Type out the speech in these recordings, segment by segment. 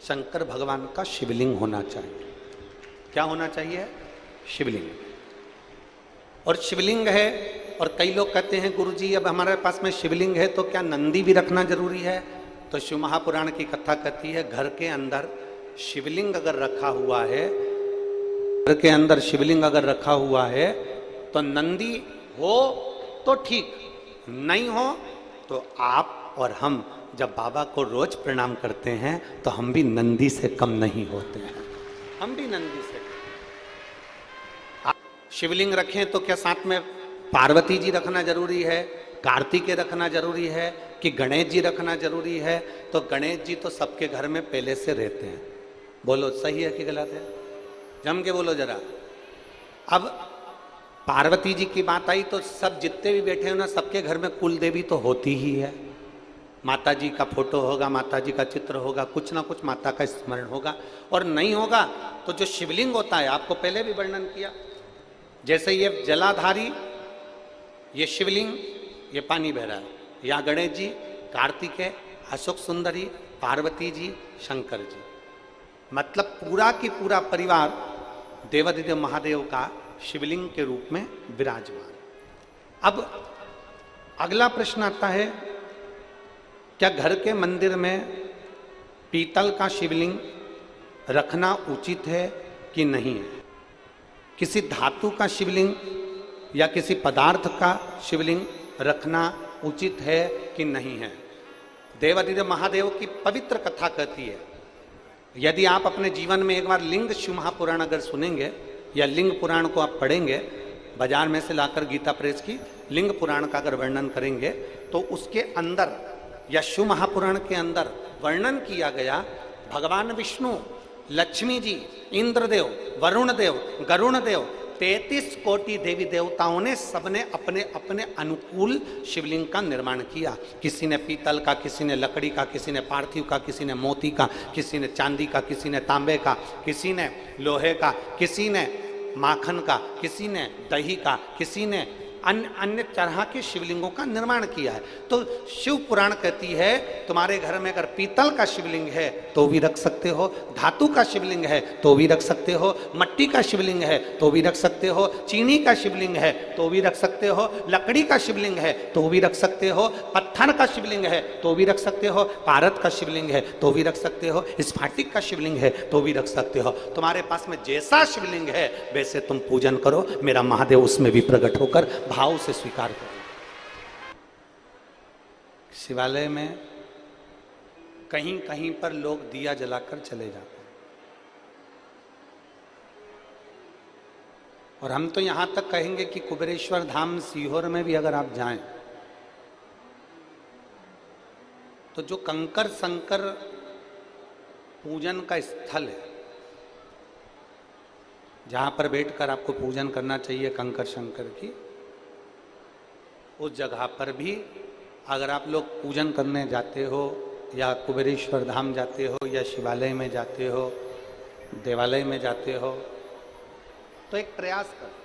शंकर भगवान का शिवलिंग होना चाहिए। क्या होना चाहिए? शिवलिंग। और शिवलिंग है, और कई लोग कहते हैं गुरुजी अब हमारे पास में शिवलिंग है तो क्या नंदी भी रखना जरूरी है? तो शिव महापुराण की कथा कहती है घर के अंदर शिवलिंग अगर रखा हुआ है, घर के अंदर शिवलिंग अगर रखा हुआ है तो नंदी हो तो ठीक, नहीं हो तो आप और हम जब बाबा को रोज प्रणाम करते हैं तो हम भी नंदी से कम नहीं होते हैं, हम भी नंदी से। शिवलिंग रखें तो क्या साथ में पार्वती जी रखना जरूरी है, कार्तिकेय रखना जरूरी है, कि गणेश जी रखना जरूरी है? तो गणेश जी तो सबके घर में पहले से रहते हैं। बोलो सही है कि गलत है? जम के बोलो जरा। अब पार्वती जी की बात आई तो सब जितने भी बैठे हो ना, सबके घर में कुल देवी तो होती ही है। माता जी का फोटो होगा, माता जी का चित्र होगा, कुछ ना कुछ माता का स्मरण होगा। और नहीं होगा तो जो शिवलिंग होता है, आपको पहले भी वर्णन किया, जैसे ये जलाधारी, ये शिवलिंग, ये पानी बह रहा है, या गणेश जी, कार्तिकेय, अशोक सुंदरी, पार्वती जी, शंकर जी, मतलब पूरा की पूरा परिवार देवादिदेव महादेव का शिवलिंग के रूप में विराजमान। अब अगला प्रश्न आता है, क्या घर के मंदिर में पीतल का शिवलिंग रखना उचित है कि नहीं है? किसी धातु का शिवलिंग या किसी पदार्थ का शिवलिंग रखना उचित है कि नहीं है? देवादिदेव महादेव की पवित्र कथा कहती है, यदि आप अपने जीवन में एक बार लिंग शिव महापुराण अगर सुनेंगे या लिंग पुराण को आप पढ़ेंगे, बाजार में से लाकर गीता प्रेस की लिंग पुराण का अगर वर्णन करेंगे तो उसके अंदर या शिव महापुराण के अंदर वर्णन किया गया, भगवान विष्णु, लक्ष्मी जी, इंद्रदेव, वरुण देव, गरुण देव, 33 कोटि देवी देवताओं ने सबने अपने अपने अनुकूल शिवलिंग का निर्माण किया। किसी ने पीतल का, किसी ने लकड़ी का, किसी ने पार्थिव का, किसी ने मोती का, किसी ने चांदी का, किसी ने तांबे का, किसी ने लोहे का, किसी ने माखन का, किसी ने दही का, किसी ने अन्य अन्य तरह के शिवलिंगों का निर्माण किया है। तो शिव पुराण कहती है तुम्हारे घर में अगर पीतल का शिवलिंग है तो भी रख सकते हो, धातु का शिवलिंग है तो भी रख सकते हो, मट्टी का शिवलिंग है तो भी रख सकते हो, चीनी का शिवलिंग है तो भी रख सकते हो, लकड़ी का शिवलिंग है तो भी रख सकते हो, पत्थर का शिवलिंग है तो भी रख सकते हो, पारद का शिवलिंग है तो भी रख सकते हो, स्फाटिक का शिवलिंग है तो भी रख सकते हो। तुम्हारे पास में जैसा शिवलिंग है वैसे तुम पूजन करो, मेरा महादेव उसमें भी प्रकट होकर भाव से स्वीकार करो। शिवालय में कहीं कहीं पर लोग दिया जलाकर चले जाते हैं, और हम तो यहां तक कहेंगे कि कुबेरेश्वर धाम सीहोर में भी अगर आप जाएं तो जो कंकर शंकर पूजन का स्थल है, जहां पर बैठकर आपको पूजन करना चाहिए कंकर शंकर की, उस जगह पर भी अगर आप लोग पूजन करने जाते हो या कुबेरेश्वर धाम जाते हो या शिवालय में जाते हो, देवालय में जाते हो, तो एक प्रयास करो।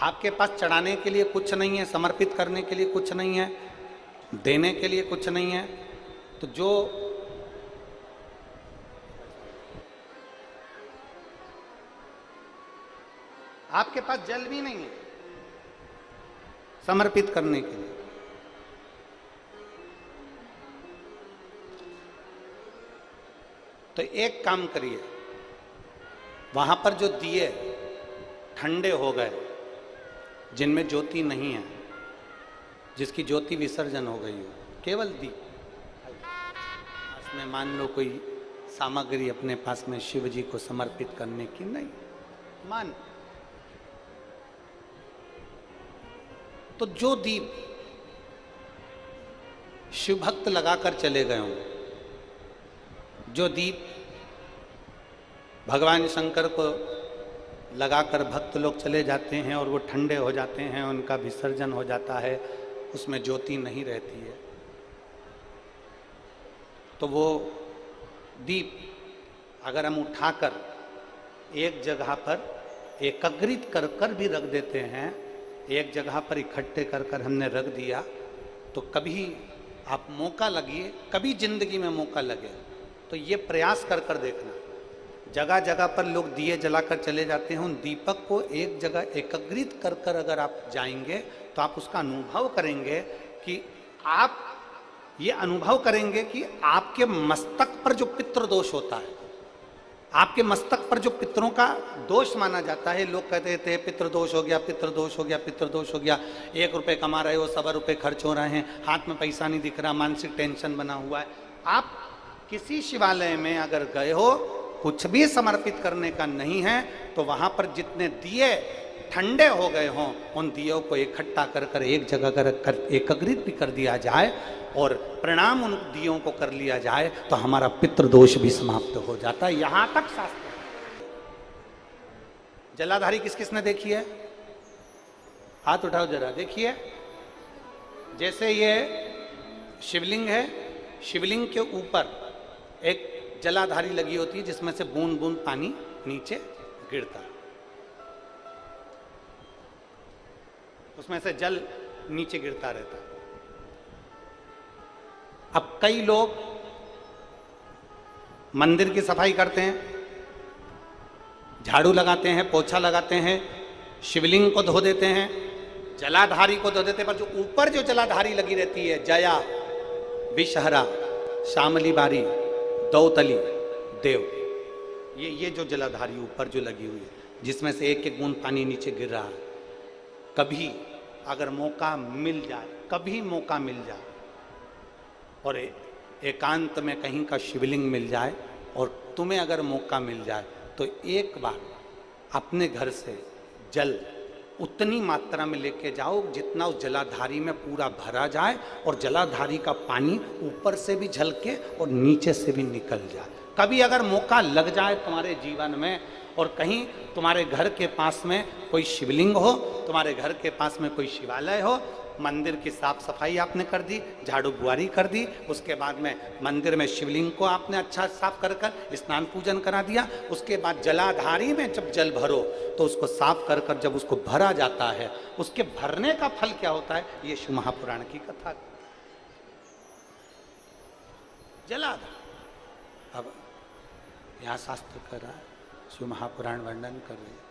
आपके पास चढ़ाने के लिए कुछ नहीं है, समर्पित करने के लिए कुछ नहीं है, देने के लिए कुछ नहीं है, तो जो आपके पास जल भी नहीं है समर्पित करने के लिए, तो एक काम करिए, वहां पर जो दिए ठंडे हो गए, जिनमें ज्योति नहीं है, जिसकी ज्योति विसर्जन हो गई हो, केवल दीप, उसमें मान लो कोई सामग्री अपने पास में शिव जी को समर्पित करने की नहीं, मान तो जो दीप शिव भक्त लगाकर चले गए हों, जो दीप भगवान शंकर को लगाकर भक्त लोग चले जाते हैं और वो ठंडे हो जाते हैं, उनका विसर्जन हो जाता है, उसमें ज्योति नहीं रहती है, तो वो दीप अगर हम उठाकर एक जगह पर एकत्रित कर कर भी रख देते हैं, एक जगह पर इकट्ठे कर कर हमने रख दिया, तो कभी आप मौका लगिए, कभी जिंदगी में मौका लगे तो ये प्रयास कर कर देखना। जगह जगह पर लोग दिए जलाकर चले जाते हैं, उन दीपक को एक जगह एकत्रित कर कर अगर आप जाएंगे तो आप उसका अनुभव करेंगे कि आप ये अनुभव करेंगे कि आपके मस्तक पर जो पितृ दोष होता है, आपके मस्तक पर जो पितरों का दोष माना जाता है, लोग कहते थे पितृदोष हो गया, पितृदोष हो गया, पितृदोष हो गया, 1 रुपये कमा रहे हो, 1.25 रुपये खर्च हो रहे हैं, हाथ में पैसा नहीं दिख रहा, मानसिक टेंशन बना हुआ है। आप किसी शिवालय में अगर गए हो, कुछ भी समर्पित करने का नहीं है, तो वहां पर जितने दिए ठंडे हो गए हों, उन दियों को इकट्ठा कर कर एक जगह कर एकत्रित भी कर दिया जाए और प्रणाम उन दियों को कर लिया जाए तो हमारा पितृदोष भी समाप्त हो जाता है। यहां तक शास्त्र। जलाधारी किस किसने देखी है? हाथ उठाओ जरा, देखिए। जैसे ये शिवलिंग है, शिवलिंग के ऊपर एक जलाधारी लगी होती है जिसमें से बूंद बूंद पानी नीचे गिरता है, उसमें से जल नीचे गिरता रहता है। अब कई लोग मंदिर की सफाई करते हैं, झाड़ू लगाते हैं, पोछा लगाते हैं, शिवलिंग को धो देते हैं, जलाधारी को धो देते हैं, पर जो ऊपर जो जलाधारी लगी रहती है, जया, विषहरा, शामली बारी, दौतली, देव, ये जो जलाधारी ऊपर जो लगी हुई है, जिसमें से एक एक बूंद पानी नीचे गिर रहा है, कभी अगर मौका मिल जाए, कभी मौका मिल जाए और एकांत में कहीं का शिवलिंग मिल जाए और तुम्हें अगर मौका मिल जाए तो एक बार अपने घर से जल उतनी मात्रा में लेके जाओ जितना उस जलाधारी में पूरा भरा जाए और जलाधारी का पानी ऊपर से भी झलके और नीचे से भी निकल जाए। कभी अगर मौका लग जाए तुम्हारे जीवन में और कहीं तुम्हारे घर के पास में कोई शिवलिंग हो, तुम्हारे घर के पास में कोई शिवालय हो, मंदिर की साफ सफाई आपने कर दी, झाड़ू बुआरी कर दी, उसके बाद में मंदिर में शिवलिंग को आपने अच्छा साफ कर कर स्नान पूजन करा दिया, उसके बाद जलाधारी में जब जल भरो तो उसको साफ कर कर जब उसको भरा जाता है, उसके भरने का फल क्या होता है, ये शिव महापुराण की कथा। जलाधार अब यहाँ शास्त्र कर रहा है, शिव महापुराण वर्णन कर रहे हैं।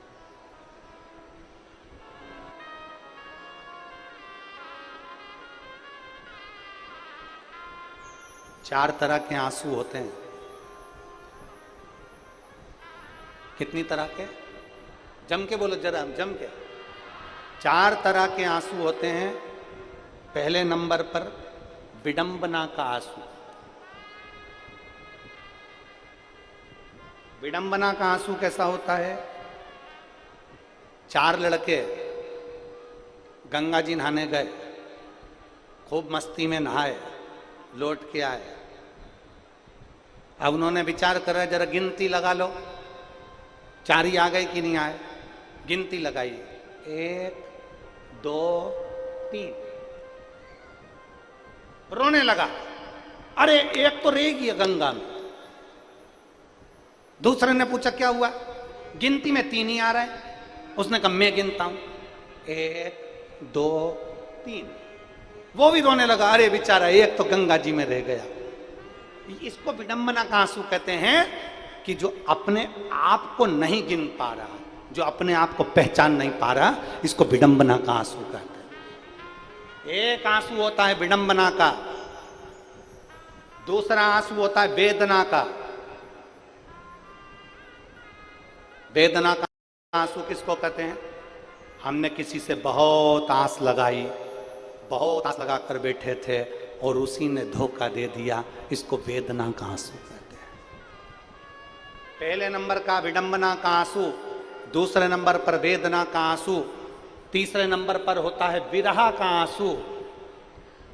चार तरह के आंसू होते हैं। कितनी तरह के? जम के बोलो जरा, जम के। 4 तरह के आंसू होते हैं। पहले नंबर पर विडंबना का आंसू। विडंबना का आंसू कैसा होता है? 4 लड़के गंगा जी नहाने गए, खूब मस्ती में नहाए, लौट के आए। अब उन्होंने विचार करा जरा गिनती लगा लो, 4 ही आ गए कि नहीं आए। गिनती लगाई, 1 2 3। रोने लगा, अरे एक तो रहेगी गंगा में। दूसरे ने पूछा क्या हुआ? गिनती में 3 ही आ रहा है। उसने कहा मैं गिनता हूं, 1 2 3। वो भी रोने लगा, अरे बेचारा एक तो गंगा जी में रह गया। इसको विडंबना का आंसू कहते हैं कि जो अपने आप को नहीं गिन पा रहा, जो अपने आप को पहचान नहीं पा रहा, इसको विडंबना का आंसू कहते हैं। एक आंसू होता है विडंबना का, दूसरा आंसू होता है वेदना का। वेदना का आंसू किसको कहते हैं? हमने किसी से बहुत आस लगाई, बहुत आस लगा कर बैठे थे और उसी ने धोखा दे दिया, इसको वेदना का आंसू कहते हैं। पहले नंबर का विडंबना का आंसू, दूसरे नंबर पर वेदना का आंसू, तीसरे नंबर पर होता है विरह का आंसू।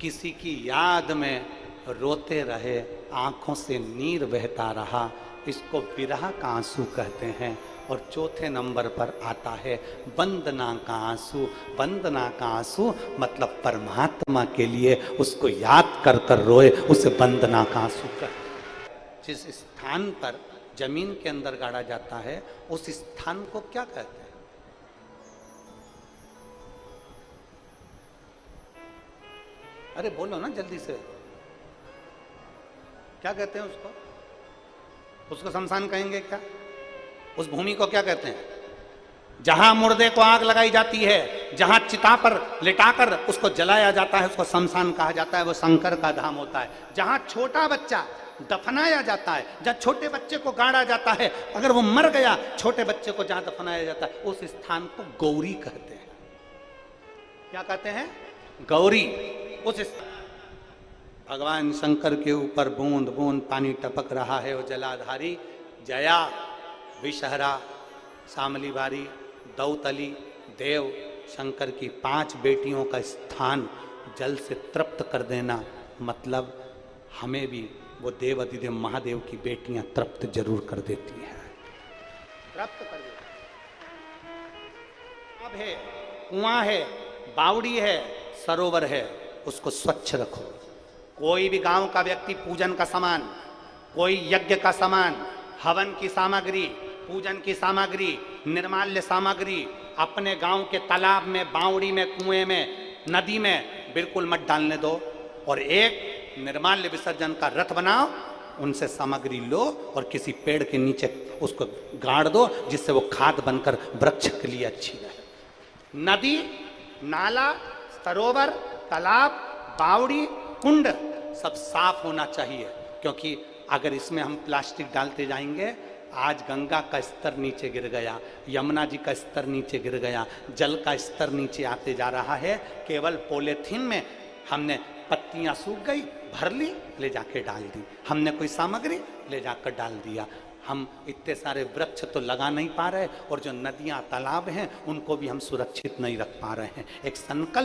किसी की याद में रोते रहे, आंखों से नीर बहता रहा, इसको विरह का आंसू कहते हैं। और चौथे नंबर पर आता है वंदना का आंसू। वंदना का आंसू मतलब परमात्मा के लिए उसको याद कर कर रोए, उसे वंदना का आंसू कहते। जिस स्थान पर जमीन के अंदर गाड़ा जाता है उस स्थान को क्या कहते हैं? अरे बोलो ना जल्दी से, क्या कहते हैं उसको? उसको शमशान कहेंगे क्या? उस भूमि को क्या कहते हैं? जहां मुर्दे को आग लगाई जाती है, जहां चिता पर लिटाकर उसको जलाया जाता है, उसको शमशान कहा जाता है। वो शंकर का धाम होता है। जहां छोटा बच्चा दफनाया जाता है, जहां छोटे बच्चे को गाड़ा जाता है, अगर वो मर गया, छोटे बच्चे को जहां दफनाया जाता है, उस स्थान को गौरी कहते हैं। क्या कहते हैं? गौरी। उस भगवान शंकर के ऊपर बूंद बूंद पानी टपक रहा है। वो जलाधारी जया, विषहरा, शामली बारी, दौतली, देव, शंकर की 5 बेटियों का स्थान जल से तृप्त कर देना, मतलब हमें भी वो देव अधिदेव महादेव की बेटियां तृप्त जरूर कर देती हैं, तृप्त कर देती हैं। अब है, कुआं है, बावड़ी है, सरोवर है, उसको स्वच्छ रखो। कोई भी गांव का व्यक्ति पूजन का सामान, कोई यज्ञ का सामान, हवन की सामग्री, पूजन की सामग्री, निर्माल्य सामग्री अपने गांव के तालाब में, बावड़ी में, कुएं में, नदी में बिल्कुल मत डालने दो। और एक निर्माल्य विसर्जन का रथ बनाओ, उनसे सामग्री लो और किसी पेड़ के नीचे उसको गाड़ दो, जिससे वो खाद बनकर वृक्ष के लिए अच्छी रहे। नदी, नाला, सरोवर, तालाब, बावड़ी, कुंड सब साफ होना चाहिए, क्योंकि अगर इसमें हम प्लास्टिक डालते जाएंगे, आज गंगा का स्तर नीचे गिर गया, यमुना जी का स्तर नीचे गिर गया, जल का स्तर नीचे आते जा रहा है। केवल पॉलीथीन में हमने पत्तियां सूख गई, भर ली, ले जाके डाल दी, हमने कोई सामग्री ले जाकर डाल दिया। हम इतने सारे वृक्ष तो लगा नहीं पा रहे, और जो नदियां तालाब हैं उनको भी हम सुरक्षित नहीं रख पा रहे हैं। एक संकल्प